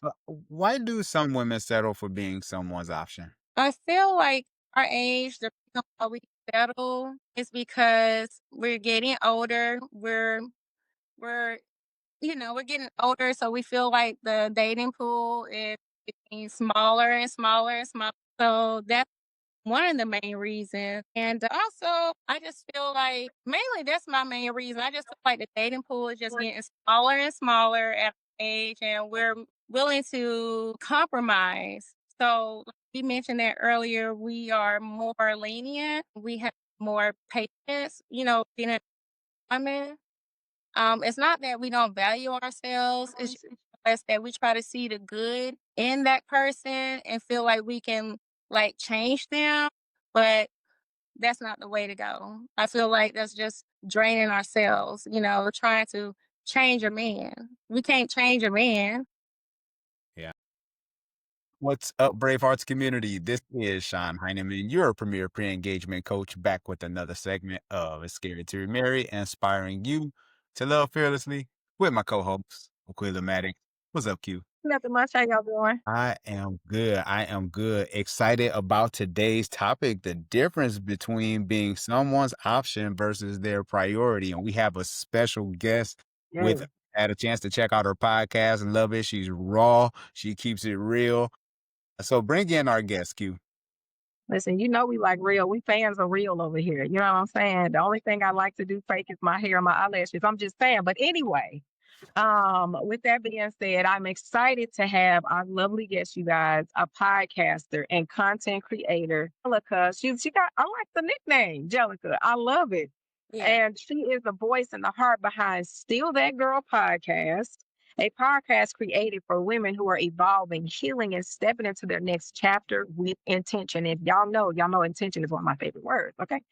Yeah. Why do some women settle for being someone's option? I feel like our age, the reason why we settle is because we're getting older. We're we're getting older, so we feel like the dating pool is getting smaller and smaller and smaller. So that's one of the main reasons. And also, I just feel like mainly that's my main reason. I just feel like the dating pool is just getting smaller and smaller at our age, and we're willing to compromise. So, like we mentioned that earlier, we are more lenient. We have more patience, being a woman. It's not that we don't value ourselves. It's just less that we try to see the good in that person and feel like we can like change them, but that's not the way to go. I feel like that's just draining ourselves, trying to change a man. We can't change a man. Yeah. What's up, Brave Hearts community? This is Sean Heineman, your premier pre-engagement coach, back with another segment of It's Scary to Remarry, inspiring you to love fearlessly with my co-host, Aquila Maddox. What's up, Q? Nothing much. How y'all doing? I am good. I am good. Excited about today's topic, the difference between being someone's option versus their priority. And we have a special guest Yeah. with had a chance to check out her podcast and love it. She's raw. She keeps it real. So bring in our guest, Q. Listen, we like real. We fans of real over here. You know what I'm saying? The only thing I like to do fake is my hair and my eyelashes. I'm just saying. But anyway, with that being said, I'm excited to have our lovely guest, you guys, a podcaster and content creator, Jellica. She got, I like the nickname, Jellica. I love it. Yeah. And she is the voice and the heart behind Still That Girl podcast, a podcast created for women who are evolving, healing, and stepping into their next chapter with intention. If y'all know intention is one of my favorite words. Okay.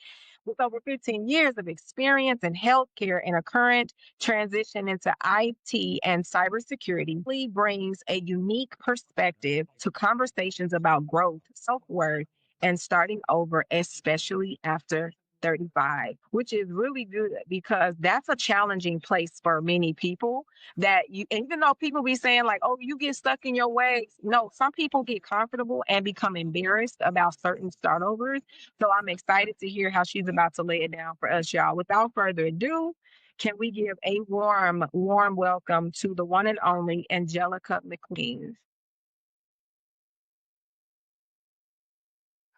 With over 15 years of experience in healthcare and a current transition into IT and cybersecurity, Lee brings a unique perspective to conversations about growth, self-worth, and starting over, especially after 35, which is really good because that's a challenging place for many people. That you, and even though people be saying like, oh, you get stuck in your ways. No, some people get comfortable and become embarrassed about certain startovers. So I'm excited to hear how she's about to lay it down for us, y'all. Without further ado, can we give a warm, warm welcome to the one and only Angelica McQueen?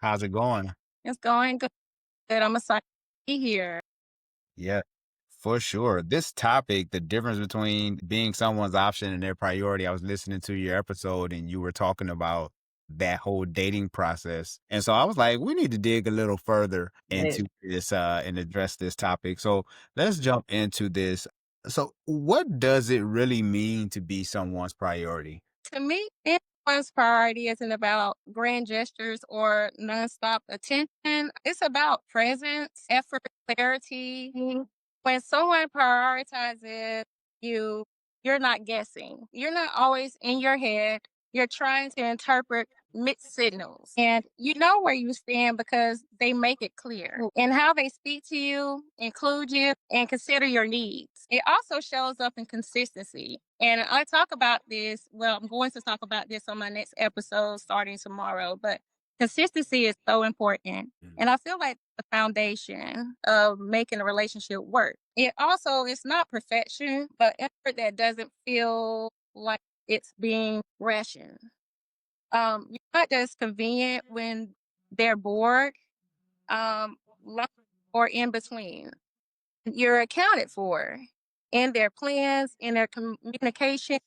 How's it going? It's going good. I'm excited to be here. Yeah, for sure. This topic, the difference between being someone's option and their priority. I was listening to your episode and you were talking about that whole dating process. And so I was like, we need to dig a little further into this and address this topic. So let's jump into this. So what does it really mean to be someone's priority? To me, anyone's priority isn't about grand gestures or nonstop attention. It's about presence, effort, clarity. When someone prioritizes you, you're not guessing. You're not always in your head. You're trying to interpret mixed signals. And you know where you stand because they make it clear. And how they speak to you, include you, and consider your needs. It also shows up in consistency. And I talk about this, well, I'm going to talk about this on my next episode starting tomorrow, but consistency is so important. And I feel like the foundation of making a relationship work. It also is not perfection, but effort that doesn't feel like it's being rationed. You're not just convenient when they're bored, lunch or in between. You're accounted for in their plans, in their communication,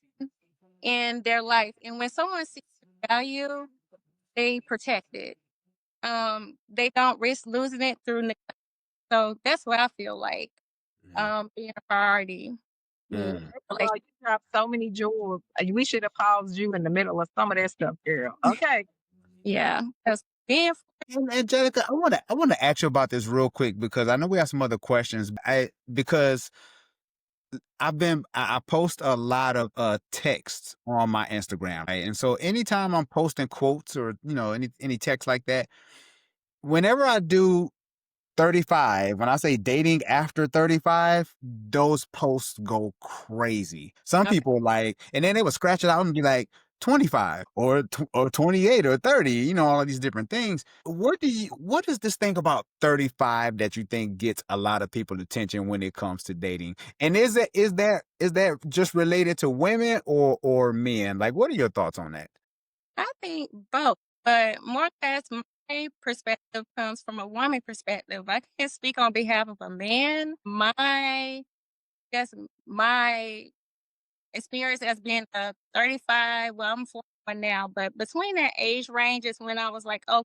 in their life. And when someone sees value, they protect it. They don't risk losing it through neglect. So that's what I feel like being a priority. Mm. Well, you have so many jewels. We should have paused you in the middle of some of that stuff, girl. Okay. Yeah, because being And Angelica, I want to ask you about this real quick because I know we have some other questions. Because I post a lot of texts on my Instagram, right? And so anytime I'm posting quotes or any text like that, whenever I do, 35, when I say dating after 35, those posts go crazy. Some Okay. people like, and then they would scratch it out and be like 25 or 28 or 30, all of these different things. What is this thing about 35 that you think gets a lot of people's attention when it comes to dating? And is that just related to women or men? Like, what are your thoughts on that? I think both, but more as my perspective comes from a woman perspective. I can't speak on behalf of a man. My experience as being a 35, well, I'm 41 now, but between that age range is when I was like, oh,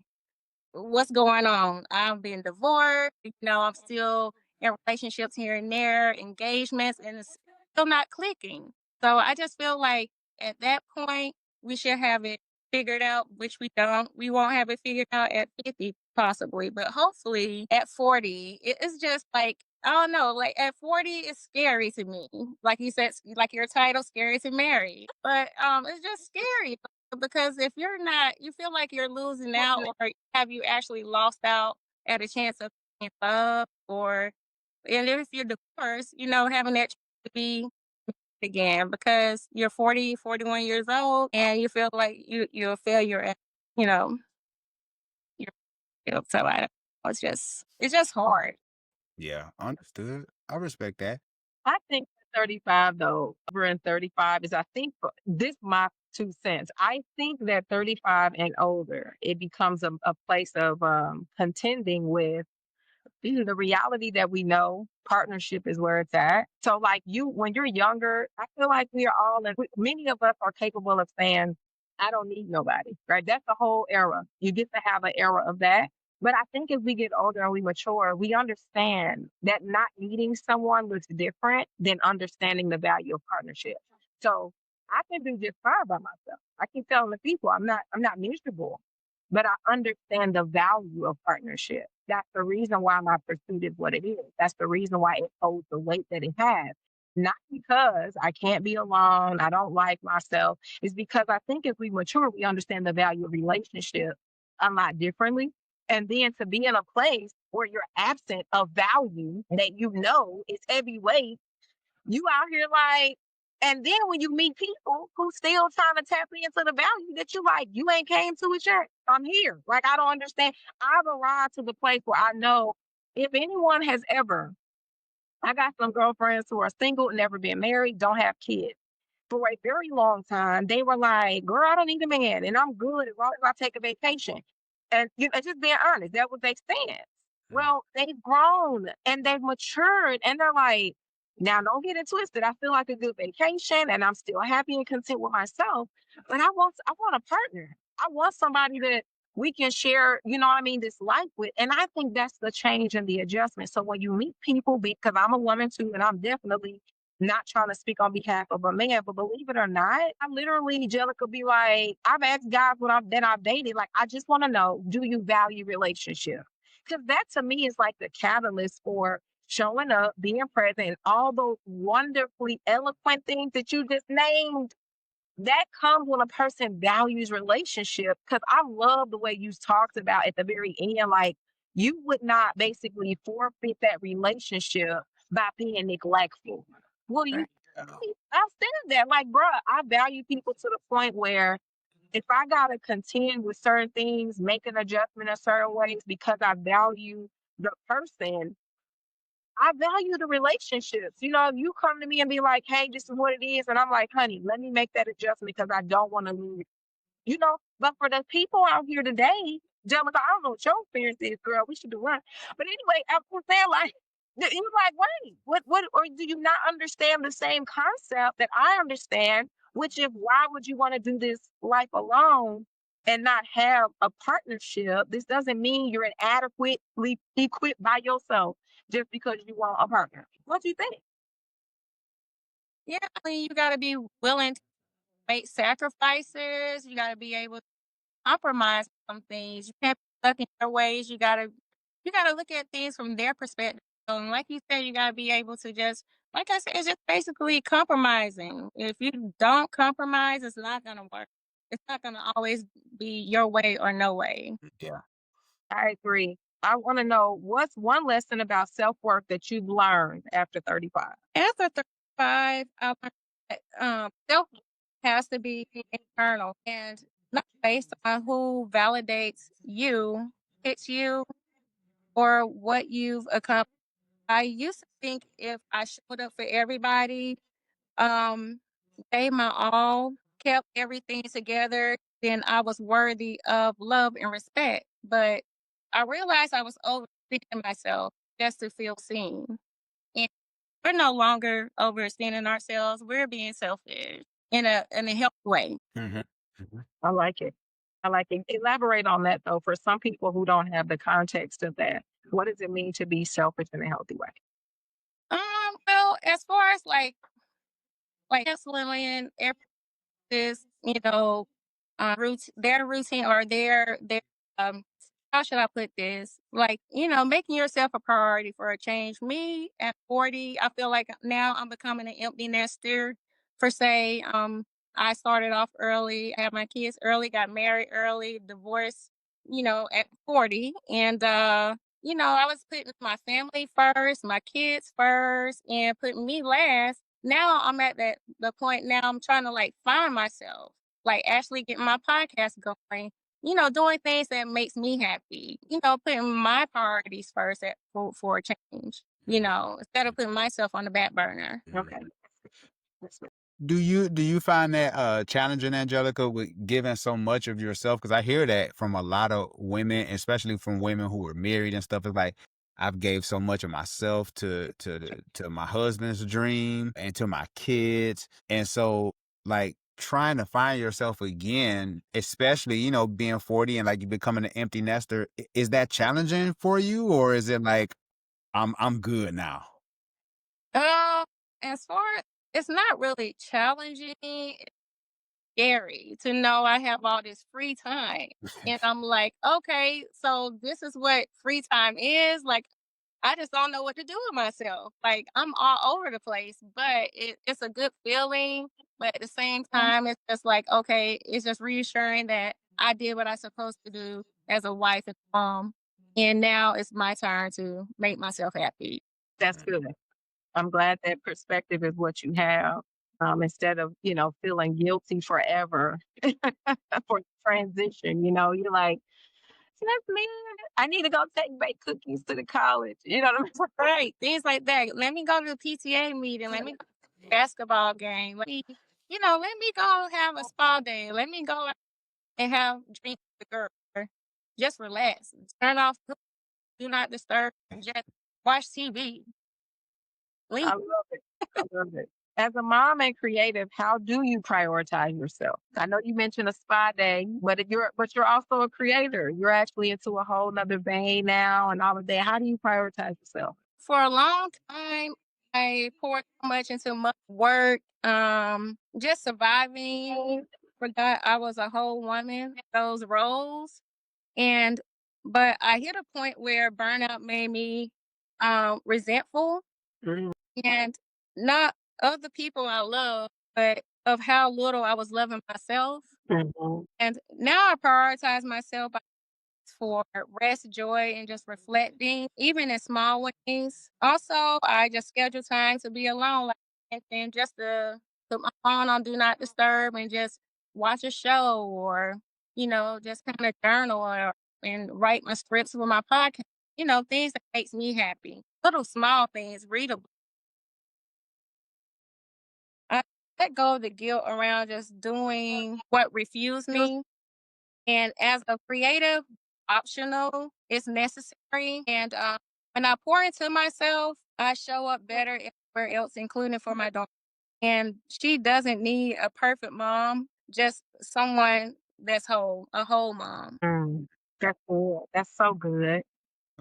what's going on? I'm being divorced, I'm still in relationships here and there, engagements, and it's still not clicking. So I just feel like at that point, we should have it figured out, which we don't. We won't have it figured out at 50, possibly, but hopefully at 40, it's just like, I don't know, like at 40, it's scary to me. Like you said, like your title, Scary to Marry. But it's just scary because if you're not, you feel like you're losing out, or have you actually lost out at a chance of being in love, or and if you're divorced, having that chance to be again because you're 40, 41 years old and you feel like you're a failure at, you know, your field. So I don't know, it's just hard. Yeah, understood. I respect that. I think 35 though, over in 35 is I think this my 2 cents. I think that 35 and older, it becomes a place of contending with the reality that we know partnership is where it's at. So, like you, when you're younger, I feel like we are all, and many of us are capable of saying, I don't need nobody, right? That's the whole era. You get to have an era of that. But I think as we get older and we mature, we understand that not needing someone looks different than understanding the value of partnership. So I can do just fine by myself. I keep telling the people I'm not miserable, but I understand the value of partnership. That's the reason why my pursuit is what it is. That's the reason why it holds the weight that it has. Not because I can't be alone, I don't like myself. It's because I think as we mature, we understand the value of relationship a lot differently. And then to be in a place where you're absent of value that is heavyweight, you out here like, and then when you meet people who still trying to tap into the value that you like, you ain't came to it yet. I'm here. Like, I don't understand. I've arrived to the place where I know if anyone has ever, I got some girlfriends who are single, never been married, don't have kids. For a very long time, they were like, girl, I don't need a man and I'm good as long as I take a vacation. And just being honest, that was their stance. Mm. Well, they've grown and they've matured and they're like, now don't get it twisted. I feel like a good vacation and I'm still happy and content with myself. But I want a partner. I want somebody that we can share, this life with. And I think that's the change and the adjustment. So when you meet people, because I'm a woman too, and I'm definitely not trying to speak on behalf of a man, but believe it or not, I literally, Angelica, be like, I've asked guys that I've dated, like, I just want to know, do you value relationship? Because that to me is like the catalyst for showing up, being present, and all those wonderfully eloquent things that you just named. That comes when a person values relationship. Because I love the way you talked about at the very end, like you would not basically forfeit that relationship by being neglectful. Well, you Right. I said that, like, bruh, I value people to the point where if I gotta contend with certain things, make an adjustment in certain ways because I value the person, I value the relationships. If you come to me and be like, hey, this is what it is, and I'm like, honey, let me make that adjustment because I don't want to lose. But for the people out here today, Jellica, I don't know what your experience is, girl. We should do one. But anyway, I'm just saying, like, you're like, wait, what, or do you not understand the same concept that I understand? Which is, why would you want to do this life alone and not have a partnership? This doesn't mean you're inadequately equipped by yourself just because you want a partner. What do you think? Yeah, I mean, you got to be willing to make sacrifices. You got to be able to compromise some things. You can't be stuck in their ways. You gotta look at things from their perspective. So, and like you said, you gotta be able to just, like I said, it's just basically compromising. If you don't compromise, it's not gonna work. It's not gonna always be your way or no way. Yeah. I agree. I want to know what's one lesson about self-worth that you've learned after 35? After 35, I learned that self has to be internal and not based on who validates you, hits you, or what you've accomplished. I used to think if I showed up for everybody, um, gave my all, kept everything together, then I was worthy of love and respect. But I realized I was overthinking myself just to feel seen. And we're no longer overextending ourselves. We're being selfish in a healthy way. Mhm. Mhm. I like it. I like it. Elaborate on that though, for some people who don't have the context of that. What does it mean to be selfish in a healthy way? Well, as far as like canceling this, their routine or their um how should I put this? Like, making yourself a priority for a change. Me at 40, I feel like now I'm becoming an empty nester for say, I started off early, I had my kids early, got married early, divorced, at 40. And I was putting my family first, my kids first, and putting me last. Now I'm at the point now I'm trying to like find myself, like actually getting my podcast going, doing things that makes me happy, putting my priorities first for a change, instead of putting myself on the back burner. Okay. Mhm. That's good. Do you find that challenging, Angelica, with giving so much of yourself? Because I hear that from a lot of women, especially from women who are married and stuff. It's like I've gave so much of myself to my husband's dream and to my kids, and so like trying to find yourself again, especially being 40 and like you becoming an empty nester. Is that challenging for you, or is it like I'm good now? Um, as far as it's not really challenging, scary to know I have all this free time. And I'm like, okay, so this is what free time is. Like, I just don't know what to do with myself. Like, I'm all over the place, but it's a good feeling. But at the same time, it's just like, okay, it's just reassuring that I did what I supposed to do as a wife and mom. And now it's my turn to make myself happy. That's good. I'm glad that perspective is what you have. Instead of, feeling guilty forever for transition, you're like, that's me. I need to go take baked cookies to the college. You know what Right. Things like that. Let me go to the PTA meeting. Let me go to the basketball game. Let me go have a spa day. Let me go out and have drinks with the girl. Just relax. Turn off. Do not disturb. Just watch TV. I Leave. love it. I love it. As a mom and creative, how do you prioritize yourself? I know you mentioned a spa day, but you're also a creator. You're actually into a whole nother vein now and all of that. How do you prioritize yourself? For a long time, I poured so much into work, just surviving. Forgot I was a whole woman, those roles. And but I hit a point where burnout made me resentful Mm, and not of the people I love, but of how little I was loving myself. mhm. And now I prioritize myself for rest, joy, and just reflecting, even in small ways. Also, I just schedule time to be alone, like, and then just to put my phone on do not disturb and just watch a show or, just kind of journal and write my scripts for my podcast. Things that makes me happy. Little small things, read a book. I let go of the guilt around just doing what refused me. And as a creative, optional, it's necessary. And when I pour into myself, I show up better everywhere else, including for my daughter. And she doesn't need a perfect mom, just someone that's whole, a whole mom. Mm, that's good. That's so good.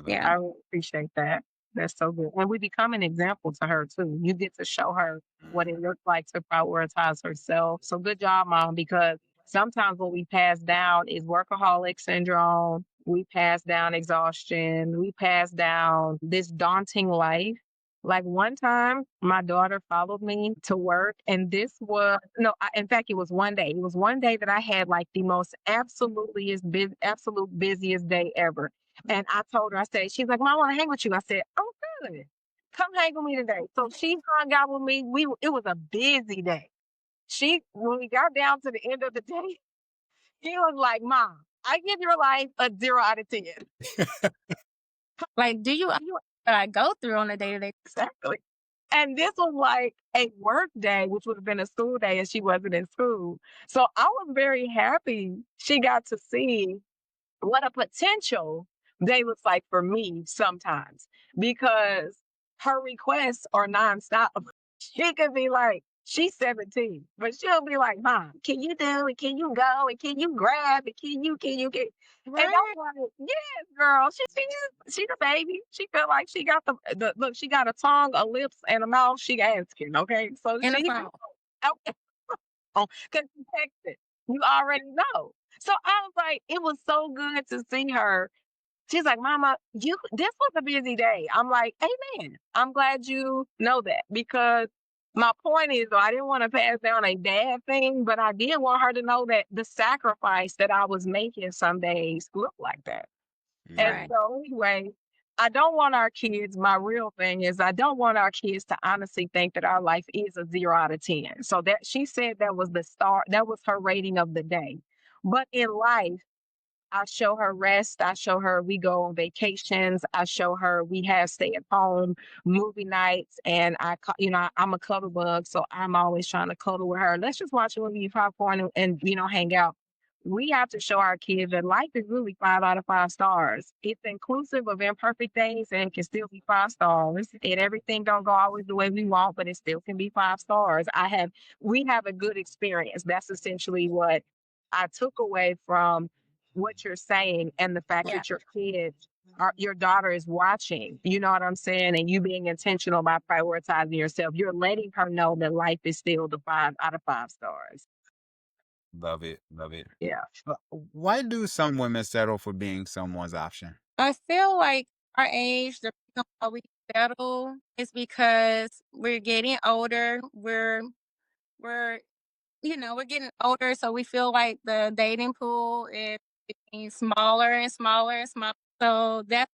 Yeah. I really appreciate that. That's so good. And we become an example to her too. You get to show her what it looks like to prioritize herself. So good job, mom, because sometimes what we pass down is workaholic syndrome. We pass down exhaustion. We pass down this daunting life. Like one time, my daughter followed me to work, and this was no. In fact, it was one day. It was one day that I had like the most absolute busiest day ever. And I told her, I said, she's like, Mom, I want to hang with you. I said, oh, good. Come hang with me today. So she hung out with me. It was a busy day. When we got down to the end of the day, he was like, Mom, I give your life a 0 out of 10. Like, do you what I go through on a day-to-day? Exactly. And this was like a work day, which would have been a school day, and she wasn't in school. So I was very happy she got to see what a potential day looks like for me sometimes, because her requests are nonstop. She could be like, she's 17, but she'll be like, Mom, can you do it? Can you go? And can you grab it? Can and Right. I'm like, yes, girl. She's a baby. She feel like she got the look, she got a tongue, a lips, and a mouth. She asking, okay? So In the she phone. okay, because you texted. You already know. So I was like, it was so good to see her. She's like, Mama, this was a busy day. I'm like, amen. I'm glad you know that, because my point is, though, I didn't want to pass down a bad thing, but I did want her to know that the sacrifice that I was making some days looked like that. And Right. Mm, so anyway, I don't want our kids, my real thing is I don't want our kids to honestly think that our life is a 0 out of 10. So that she said that was the start, that was her rating of the day. But in life, I show her rest. I show her we go on vacations. I show her we have stay at home movie nights. And I'm a cuddle bug, so I'm always trying to cuddle with her. Let's just watch a movie, eat popcorn, and hang out. We have to show our kids that life is really 5 out of 5 stars. It's inclusive of imperfect days and it can still be 5 stars. And everything don't go always the way we want, but it still can be 5 stars. We have a good experience. That's essentially what I took away from what you're saying, and the fact Yeah. that your daughter is watching, you know what I'm saying? And you being intentional about prioritizing yourself. You're letting her know that life is still the 5 out of 5 stars. love it. Love it. Yeah. Why do some women settle for being someone's option? I feel like our age, the reason why we settle is because we're getting older. We're we're getting older, so we feel like the dating pool is getting smaller and smaller and smaller. So that's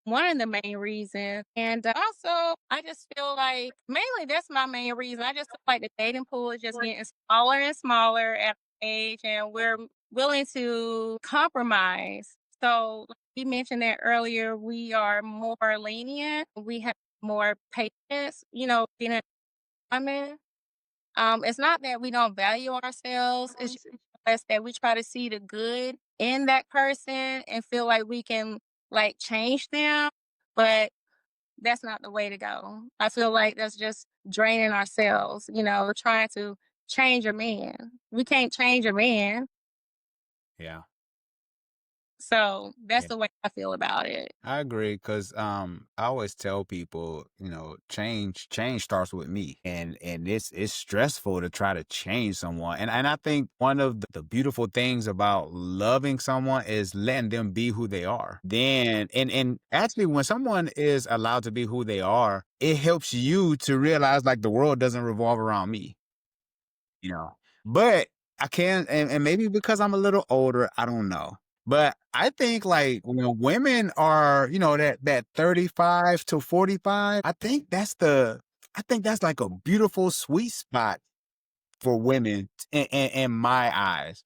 one of the main reasons. And also, I just feel like mainly that's my main reason. I just feel like the dating pool is just getting smaller and smaller at age, and we're willing to compromise. So, like we mentioned that earlier, we are more lenient. We have more patience, being a woman. It's not that we don't value ourselves. It's just us that we try to see the good in that person and feel like we can like change them, but that's not the way to go. I feel like that's just draining ourselves, trying to change a man. We can't change a man. Yeah. So that's Yeah. the way I feel about it. I agree because I always tell people, change starts with me, and it's stressful to try to change someone, and I think one of the beautiful things about loving someone is letting them be who they are. Then and actually, when someone is allowed to be who they are, it helps you to realize like the world doesn't revolve around me, you know. But I can, and maybe because I'm a little older, I don't know. But I think like when women are, that 35 to 45, I think that's like a beautiful sweet spot for women in my eyes.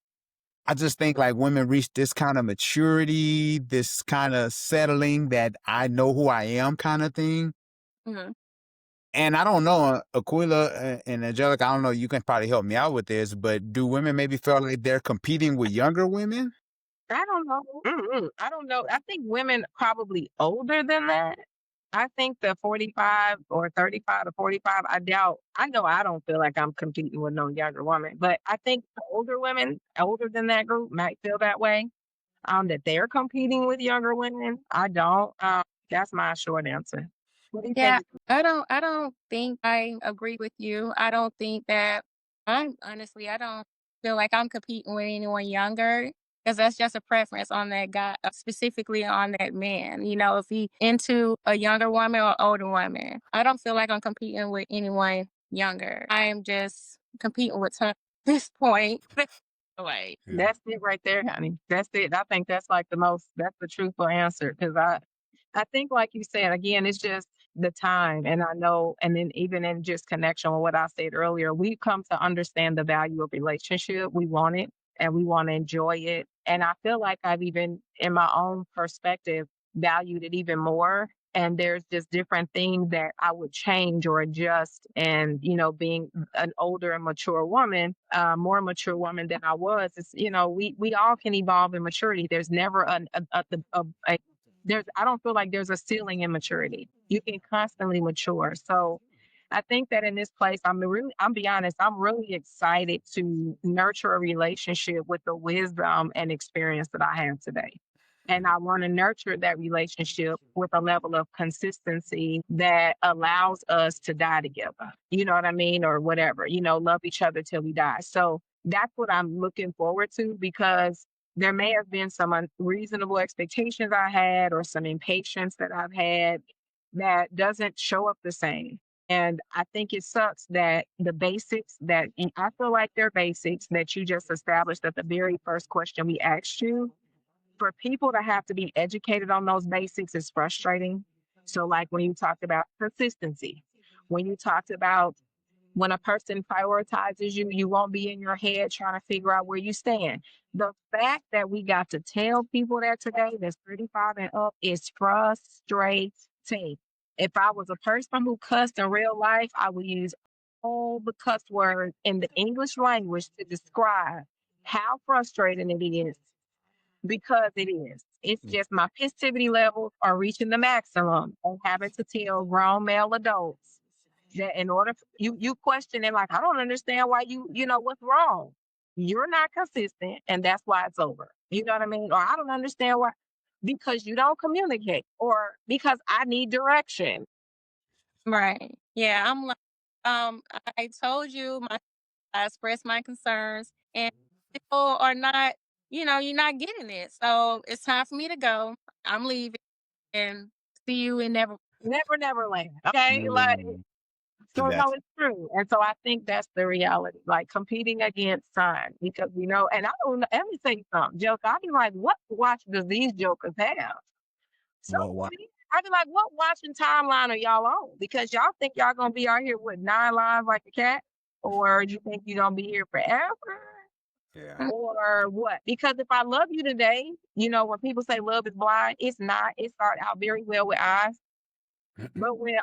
I just think like women reach this kind of maturity, this kind of settling that I know who I am kind of thing. Mhm. And I don't know, Aquila and Angelica, I don't know, you can probably help me out with this, but do women maybe feel like they're competing with younger women? I don't know. I don't know. I think women probably older than that. I think the 45 or 35 to 45, I know I don't feel like I'm competing with no younger woman, but I think the older women, older than that group, might feel that way. That they're competing with younger women. I don't. That's my short answer. What do you Yeah, think? I don't think I agree with you. I don't think that I don't feel like I'm competing with anyone younger because that's just a preference on that guy, specifically on that man. If he into a younger woman or older woman, I don't feel like I'm competing with anyone younger. I am just competing with her at this point. away. Yeah. That's it right there, honey. That's it. I think that's like that's the truthful answer. Cause I think like you said, again, it's just the time. And I know, and then even in just connection with what I said earlier, we come to understand the value of relationship. We want it and we want to enjoy it. And I feel like I've even in my own perspective valued it even more. And there's just different things that I would change or adjust. And, being an older and mature woman, more mature woman than I was, it's, we all can evolve in maturity. There's never a there's, I don't feel like there's a ceiling in maturity. You can constantly mature. So I think that in this place, I'm be honest, I'm really excited to nurture a relationship with the wisdom and experience that I have today. And I want to nurture that relationship with a level of consistency that allows us to die together. You know what I mean? Or whatever, love each other till we die. So that's what I'm looking forward to because there may have been some unreasonable expectations I had or some impatience that I've had that doesn't show up the same. And I think it sucks that the basics that and I feel like they're basics that you just established at the very first question we asked you for people to have to be educated on those basics is frustrating. So, like when you talked about consistency, when you talked about when a person prioritizes you, you won't be in your head trying to figure out where you stand. The fact that we got to tell people that today, that's 35 and up, is frustrating. If I was a person who cussed in real life, I would use all the cuss words in the English language to describe how frustrating it is because it is. It's just my positivity levels are reaching the maximum and having to tell grown male adults that in order you question it like I don't understand why what's wrong. You're not consistent and that's why it's over. You know what I mean? Or I don't understand why because you don't communicate or because I need direction. Right. Yeah, I'm like, I told you I expressed my concerns and people are not, you're not getting it. So it's time for me to go. I'm leaving and see you in never. Never, never land. Okay. Like Mm, so no, that's it's true. And so I think that's the reality, like competing against time because and I don't know, let me say something, joke. I'd be like, what watch does these jokers have? So what I'd be like, what watching timeline are y'all on? Because y'all think y'all gonna be out here with 9 lives like a cat, or you think you're gonna be here forever, yeah. or what? Because if I love you today, when people say love is blind, it's not. It started out very well with eyes, but when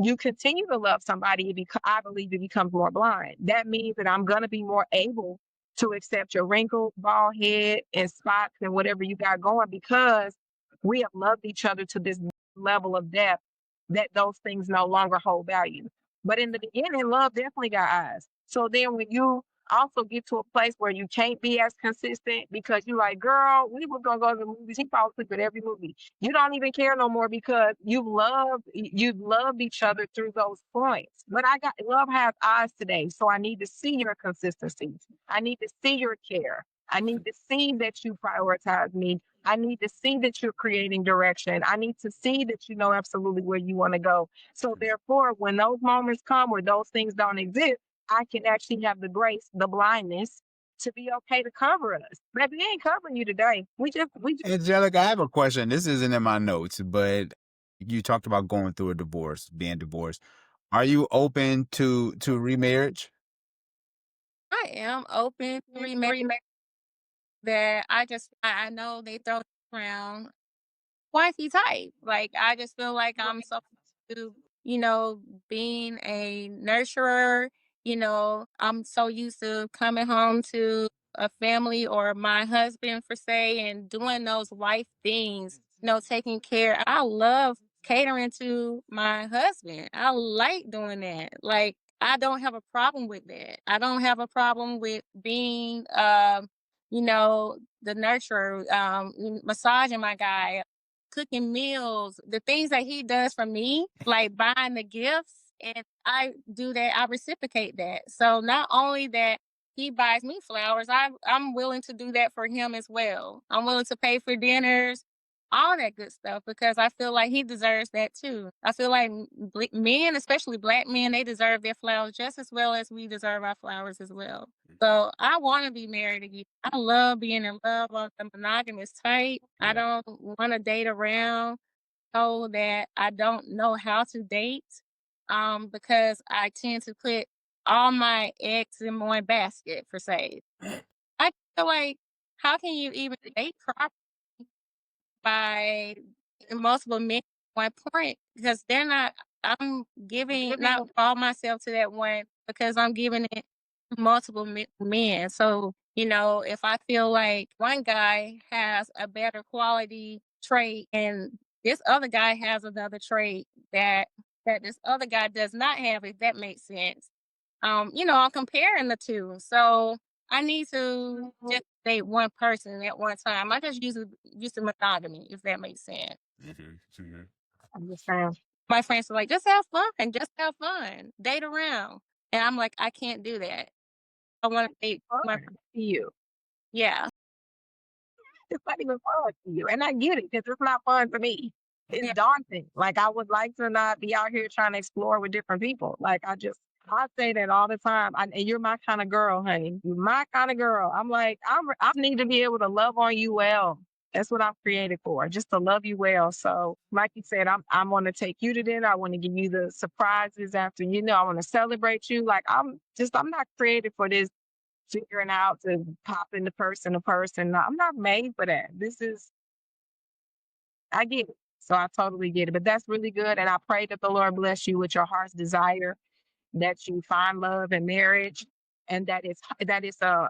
you continue to love somebody, I believe it becomes more blind. That means that I'm gonna be more able to accept your wrinkle, bald head, and spots and whatever you got going because we have loved each other to this level of depth that those things no longer hold value. But in the beginning, love definitely got eyes. So then when you also get to a place where you can't be as consistent because you're like, girl, we were gonna go to the movies. He falls asleep at every movie. You don't even care no more because you've loved each other through those points. But I got love has eyes today, so I need to see your consistency. I need to see your care. I need to see that you prioritize me. I need to see that you're creating direction. I need to see that you know absolutely where you want to go. So therefore, when those moments come where those things don't exist, I can actually have the grace, the blindness to be okay to cover us. Baby, we ain't covering you today. We just Angelica, I have a question. This isn't in my notes, but you talked about going through a divorce, being divorced. Are you open to remarriage? I am open to remarry that I know they throw around wifey type. Like I just feel like I'm so to, being a nurturer, I'm so used to coming home to a family or my husband for say and doing those wife things, taking care. I love catering to my husband. I like doing that. Like I don't have a problem with that. I don't have a problem with being the nurturer, massaging my guy, cooking meals, the things that he does for me, like buying the gifts, and I do that, I reciprocate that. So not only that he buys me flowers, I'm willing to do that for him as well. I'm willing to pay for dinners. all that good stuff because I feel like he deserves that too. I feel like men, especially black men, they deserve their flowers just as well as we deserve our flowers as well. So I want to be married again. I love being in love of the monogamous type. I Yeah. don't want to date around so that I don't know how to date. Because I tend to put all my eggs in one basket for say. I feel like how can you even date properly by multiple men at one point? Because they're not I'm giving not all myself to that one because I'm giving it to multiple men. So, if I feel like one guy has a better quality trait and this other guy has another trait that this other guy does not have, if that makes sense. I'm comparing the two. So I need to just date one person at one time. I just use the monogamy, if that makes sense. Mhm, mhm. I understand. My friends are like, just have fun, date around. And I'm like, I can't do that. I want to date Fun my to you. yeah. It's not even fun to you. And I get it because it's not fun for me. It's Yeah. daunting. Like I would like to not be out here trying to explore with different people. I say that all the time. And you're my kind of girl, honey. You're my kind of girl. I'm like, I need to be able to love on you well. That's what I'm created for, just to love you well. So, like you said, I'm going to take you to dinner. I want to give you the surprises after, I want to celebrate you. Like I'm not created for this figuring out to pop into person to person. No, I'm not made for that. I get it. So I totally get it. But that's really good. And I pray that the Lord bless you with your heart's desire, that you find love in marriage, and that is a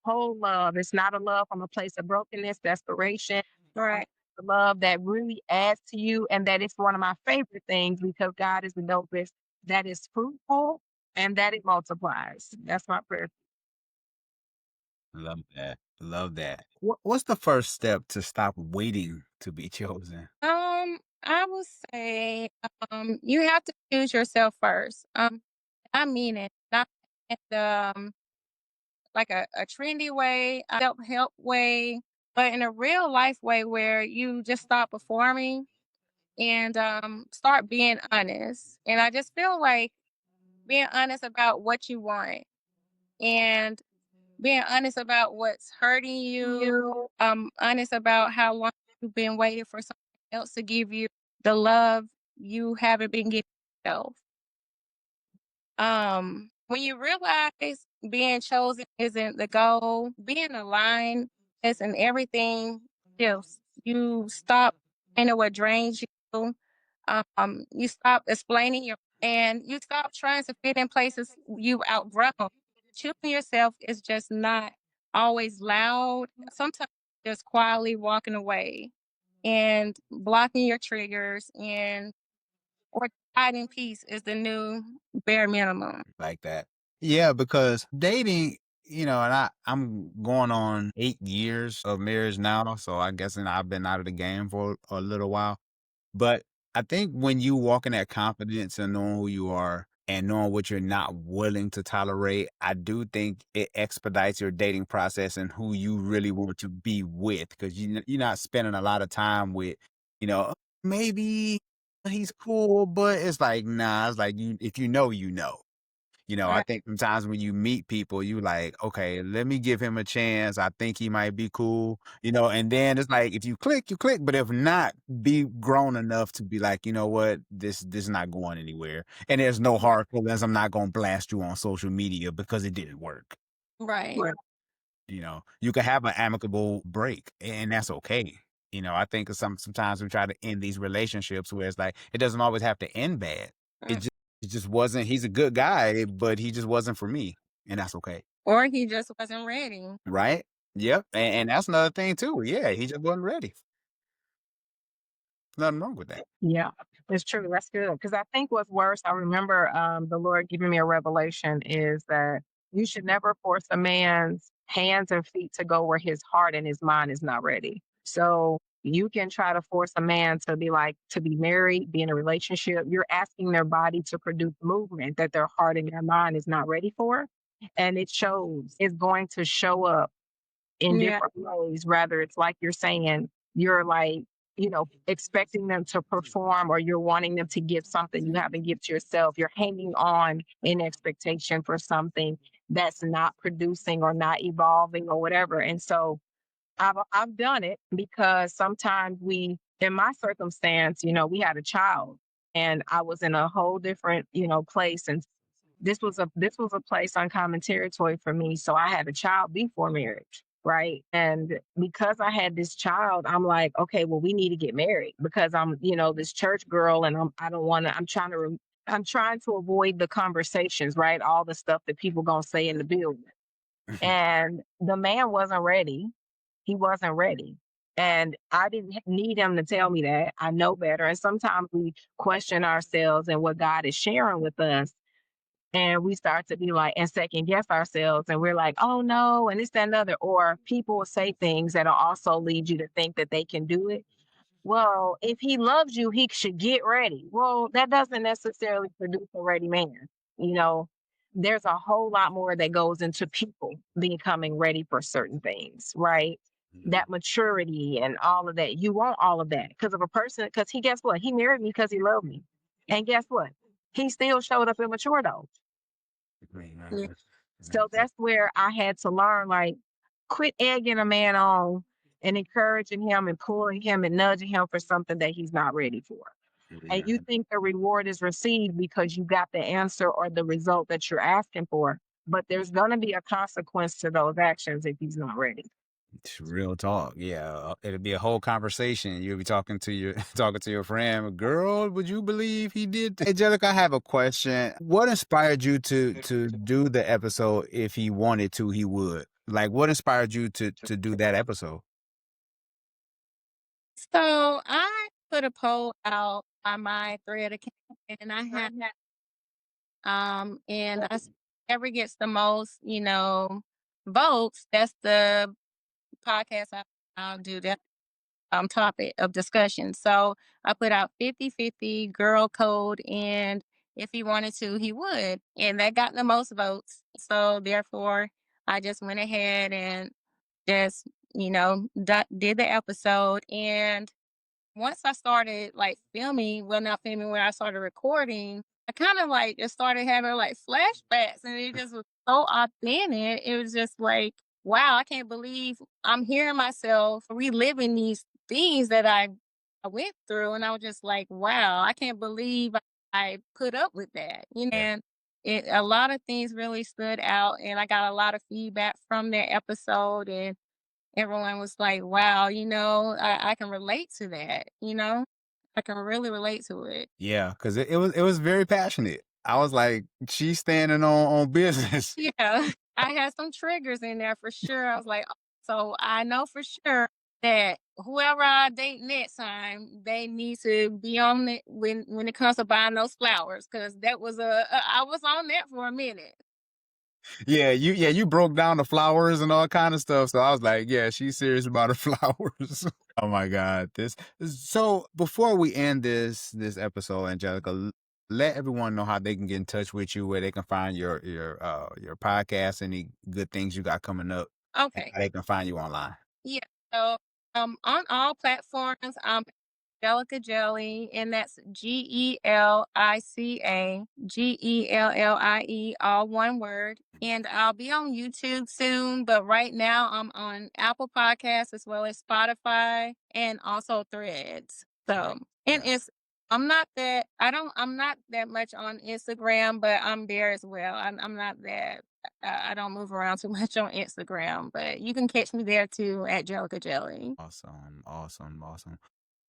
whole love. It's not a love from a place of brokenness, desperation, Right. a love that really adds to you, and that is one of my favorite things because God is the dopest, that is fruitful and that it multiplies. That's my prayer. Love that. Love that. What's the first step to stop waiting to be chosen? I would say you have to choose yourself first. I mean it, not in the like a trendy way, a self help way, but in a real life way where you just stop performing and start being honest. And I just feel like being honest about what you want and being honest about what's hurting you, You. honest about how long you've been waiting for someone else to give you the love you haven't been giving yourself. When you realize being chosen isn't the goal, being aligned isn't everything else. You stop into what drains you. You stop explaining and you stop trying to fit in places you've outgrown. Choosing yourself is just not always loud. Sometimes just quietly walking away and blocking your triggers and or hiding peace is the new bare minimum. Like that. Yeah, because dating, and I'm going on 8 years of marriage now. So I guess I've been out of the game for a little while. But I think when you walk in that confidence and knowing who you are and knowing what you're not willing to tolerate, I do think it expedites your dating process and who you really want to be with because you're not spending a lot of time with, you know, maybe he's cool, but it's like, nah, it's like if you know, you know. I Right. think sometimes when you meet people, you like, okay, let me give him a chance. I think he might be cool, and then it's like if you click, you click. But if not, be grown enough to be like, you know what, this is not going anywhere. And there's no hard feelings. I'm not gonna blast you on social media because it didn't work. Right. Right. You can have an amicable break, and that's okay. I think sometimes we try to end these relationships where it's like it doesn't always have to end bad. It Mm. just it just wasn't. He's a good guy, but he just wasn't for me, and that's okay, Or he just wasn't ready. right? Yep, and that's another thing too. Yeah, he just wasn't ready. Nothing wrong with that. Yeah, it's true. That's good. Because I think what's worse, I remember the Lord giving me a revelation is that you should never force a man's hands and feet to go where his heart and his mind is not ready. So you can try to force a man to be married, be in a relationship. You're asking their body to produce movement that their heart and their mind is not ready for. And it shows, it's going to show up in Yeah. different ways. Rather, it's like you're saying, you're like expecting them to perform, or you're wanting them to give something you haven't given to yourself. You're hanging on in expectation for something that's not producing or not evolving or whatever. And so I've done it because sometimes in my circumstance, we had a child and I was in a whole different, place. And this was a place, uncommon territory for me. So I had a child before marriage. Right. And because I had this child, I'm like, okay, well, we need to get married because I'm, this church girl, and I don't want to, I'm trying to avoid the conversations, right? All the stuff that people gonna say in the building. And the man wasn't ready. He wasn't ready. And I didn't need him to tell me that. I know better. And sometimes we question ourselves and what God is sharing with us. And we start to be like, and second guess ourselves. And we're like, oh no, and this, that, and other. Or people will say things that'll also lead you to think that they can do it. Well, if he loves you, he should get ready. Well, that doesn't necessarily produce a ready man. You know, there's a whole lot more that goes into people becoming ready for certain things, right? That maturity and all of that. You want all of that because of a person, because guess what? He married me because he loved me. And guess what? He still showed up immature though. Yeah. So that's where I had to learn, like, quit egging a man on and encouraging him and pulling him and nudging him for something that he's not ready for. And you think the reward is received because you got the answer or the result that you're asking for. But there's going to be a consequence to those actions if he's not ready. It's real talk. Yeah. It'll be a whole conversation. You'll be talking to your talking to your friend. Girl, would you believe he did that? Angelica, I have a question. What inspired you to do the episode? If he wanted to, he would. Like, what inspired you to do that episode? So I put a poll out on my thread account, and I had and I said, whoever gets the most, votes, that's the podcast I'll do that topic of discussion. So I put out 50-50 girl code, and if he wanted to, he would. And that got the most votes. So therefore I just went ahead and just, did the episode. And once I started like filming, well, not filming, when I started recording, I kind of like just started having like flashbacks, and it just was so authentic. It was just like, wow, I can't believe I'm hearing myself reliving these things that I went through. And I was just like, wow, I can't believe I put up with that. Yeah. And a lot of things really stood out, and I got a lot of feedback from that episode. And everyone was like, wow, I can relate to that, I can really relate to it. Yeah, because it was very passionate. I was like, she's standing on business. Yeah, I had some triggers in there for sure. I was like, "Oh, so I know for sure that whoever I date next time, they need to be on it when it comes to buying those flowers, because that was I was on that for a minute. You broke down the flowers and all kind of stuff. So I was like, yeah, she's serious about her flowers. Oh my God. So before we end this episode, Angelica, let everyone know how they can get in touch with you, where they can find your podcast, any good things you got coming up, and Okay. how they can find you online. Yeah. So on all platforms, Gelica Jelly, and that's GELICA all one word. And I'll be on YouTube soon, but right now I'm on Apple Podcasts as well as Spotify and also Threads. So, and Yeah. I'm not that much on Instagram, but I'm there as well. I'm not that, I don't move around too much on Instagram, but you can catch me there too at Gelica Jelly. Awesome. Awesome. Awesome.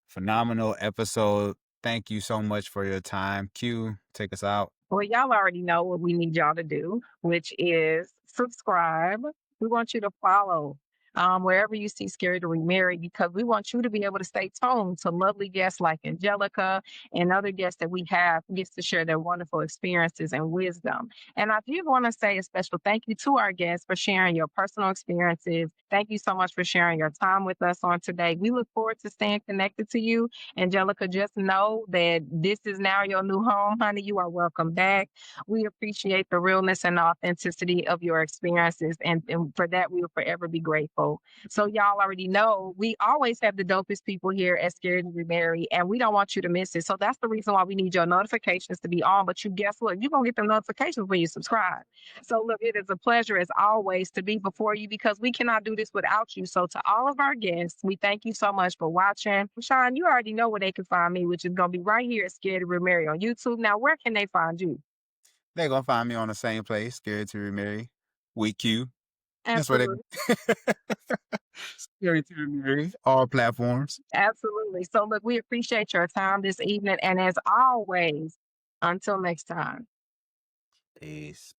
Phenomenal episode. Thank you so much for your time. Q, take us out. Well, y'all already know what we need y'all to do, which is subscribe. We want you to follow wherever you see Scared to Remarry, because we want you to be able to stay tuned to lovely guests like Angelica and other guests that we have who gets to share their wonderful experiences and wisdom. And I do want to say a special thank you to our guests for sharing your personal experiences. Thank you so much for sharing your time with us on today. We look forward to staying connected to you. Angelica, just know that this is now your new home, honey. You are welcome back. We appreciate the realness and authenticity of your experiences. And for that, we will forever be grateful. people. So y'all already know we always have the dopest people here at Scared to Remarry, and we don't want you to miss it. So that's the reason why we need your notifications to be on. But you guess what? You're gonna get the notifications when you subscribe. So look, it is a pleasure as always to be before you because we cannot do this without you. So to all of our guests, we thank you so much for watching. Sean, you already know where they can find me, which is gonna be right here at Scared to Remarry on YouTube. Now, where can they find you? They're gonna find me on the same place, Scared to Remarry. With Q. That's what they Absolutely. Scared to Remarry, all platforms. Absolutely. So, look, we appreciate your time this evening. And as always, until next time. Peace.